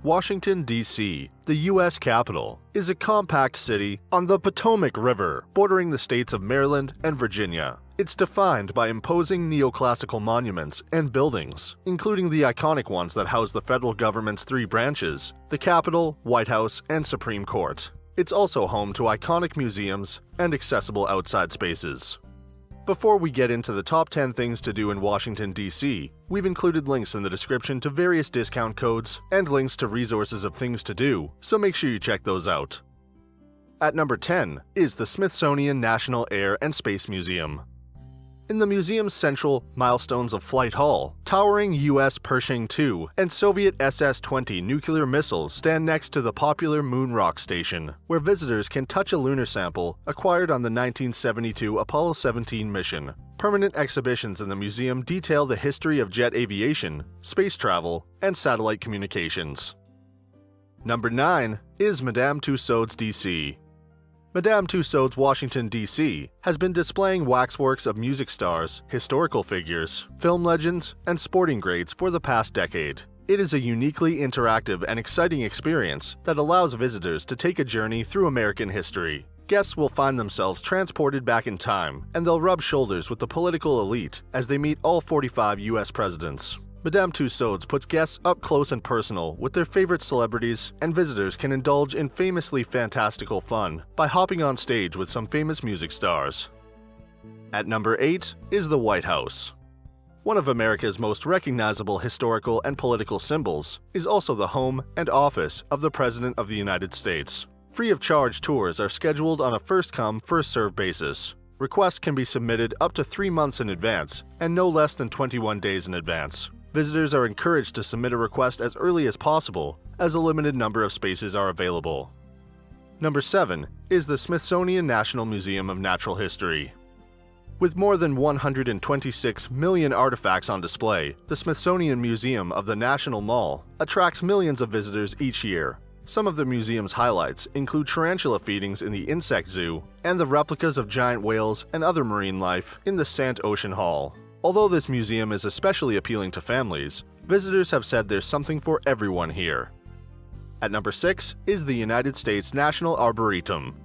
Washington, D.C., the U.S. capital, is a compact city on the Potomac River, bordering the states of Maryland and Virginia. It's defined by imposing neoclassical monuments and buildings, including the iconic ones that house the federal government's three branches: the Capitol, White House, and Supreme Court. It's also home to iconic museums and accessible outside spaces. Before we get into the top 10 things to do in Washington, D.C., we've included links in the description to various discount codes and links to resources of things to do, so make sure you check those out. At number 10 is the Smithsonian National Air and Space Museum. In the museum's central Milestones of Flight Hall, towering U.S. Pershing II and Soviet SS-20 nuclear missiles stand next to the popular Moon Rock Station, where visitors can touch a lunar sample acquired on the 1972 Apollo 17 mission. Permanent exhibitions in the museum detail the history of jet aviation, space travel, and satellite communications. Number 9 is Madame Tussauds D.C. Madame Tussauds Washington, D.C. has been displaying waxworks of music stars, historical figures, film legends, and sporting greats for the past decade. It is a uniquely interactive and exciting experience that allows visitors to take a journey through American history. Guests will find themselves transported back in time, and they'll rub shoulders with the political elite as they meet all 45 U.S. presidents. Madame Tussauds puts guests up close and personal with their favorite celebrities, and visitors can indulge in famously fantastical fun by hopping on stage with some famous music stars. At number 8 is the White House. One of America's most recognizable historical and political symbols is also the home and office of the President of the United States. Free of charge tours are scheduled on a first-come, first-served basis. Requests can be submitted up to 3 months in advance and no less than 21 days in advance. Visitors are encouraged to submit a request as early as possible, as a limited number of spaces are available. Number 7 is the Smithsonian National Museum of Natural History. With more than 126 million artifacts on display, the Smithsonian Museum of the National Mall attracts millions of visitors each year. Some of the museum's highlights include tarantula feedings in the Insect Zoo and the replicas of giant whales and other marine life in the Sant Ocean Hall. Although this museum is especially appealing to families, visitors have said there's something for everyone here. At number 6 is the United States National Arboretum.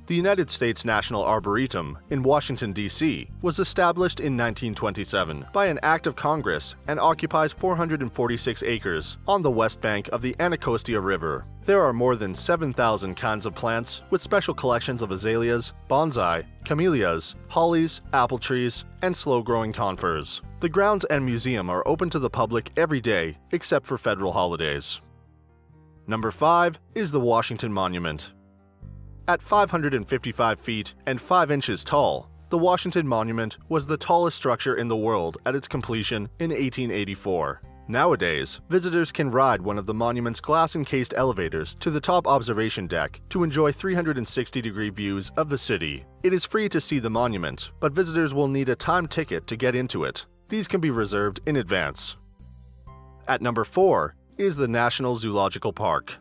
The United States National Arboretum in Washington, D.C. was established in 1927 by an act of Congress and occupies 446 acres on the west bank of the Anacostia River. There are more than 7,000 kinds of plants, with special collections of azaleas, bonsai, camellias, hollies, apple trees, and slow-growing conifers. The grounds and museum are open to the public every day, except for federal holidays. Number 5 is the Washington Monument. At 555 feet and 5 inches tall, the Washington Monument was the tallest structure in the world at its completion in 1884. Nowadays, visitors can ride one of the monument's glass-encased elevators to the top observation deck to enjoy 360-degree views of the city. It is free to see the monument, but visitors will need a timed ticket to get into it. These can be reserved in advance. At number 4 is the National Zoological Park.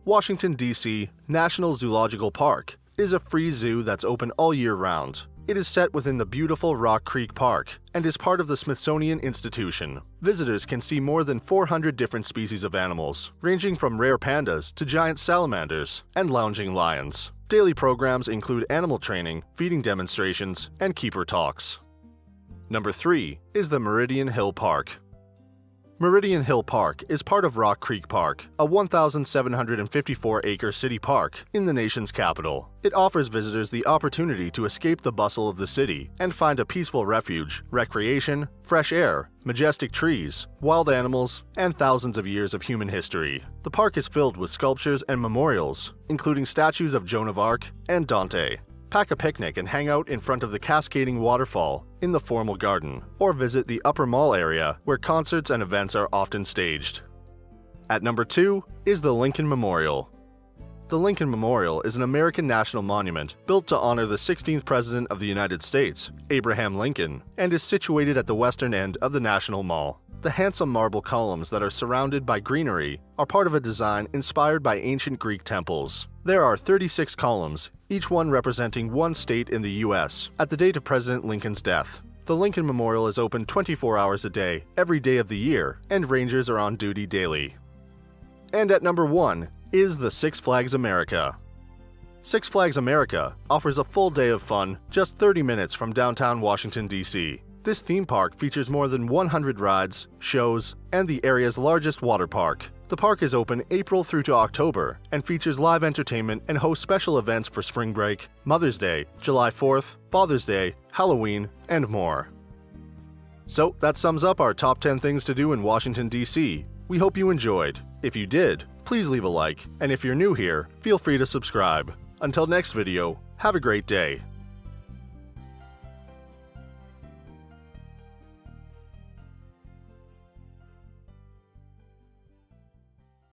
Washington, D.C. National Zoological Park is a free zoo that's open all year round. It is set within the beautiful Rock Creek Park and is part of the Smithsonian Institution. Visitors can see more than 400 different species of animals, ranging from rare pandas to giant salamanders and lounging lions. Daily programs include animal training, feeding demonstrations, and keeper talks. Number 3 is the Meridian Hill Park. Meridian Hill Park is part of Rock Creek Park, a 1,754-acre city park in the nation's capital. It offers visitors the opportunity to escape the bustle of the city and find a peaceful refuge, recreation, fresh air, majestic trees, wild animals, and thousands of years of human history. The park is filled with sculptures and memorials, including statues of Joan of Arc and Dante. Pack a picnic and hang out in front of the cascading waterfall in the formal garden, or visit the Upper Mall area where concerts and events are often staged. At number 2 is the Lincoln Memorial. The Lincoln Memorial is an American national monument built to honor the 16th President of the United States, Abraham Lincoln, and is situated at the western end of the National Mall. The handsome marble columns that are surrounded by greenery are part of a design inspired by ancient Greek temples. There are 36 columns, each one representing one state in the U.S. at the date of President Lincoln's death. The Lincoln Memorial is open 24 hours a day, every day of the year, and rangers are on duty daily. And at number 1 is the Six Flags America. Six Flags America offers a full day of fun just 30 minutes from downtown Washington, D.C. This theme park features more than 100 rides, shows, and the area's largest water park. The park is open April through to October and features live entertainment and hosts special events for spring break, Mother's Day, July 4th, Father's Day, Halloween, and more. So that sums up our top 10 things to do in Washington, D.C. We hope you enjoyed. If you did, please leave a like, and if you're new here, feel free to subscribe. Until next video, have a great day.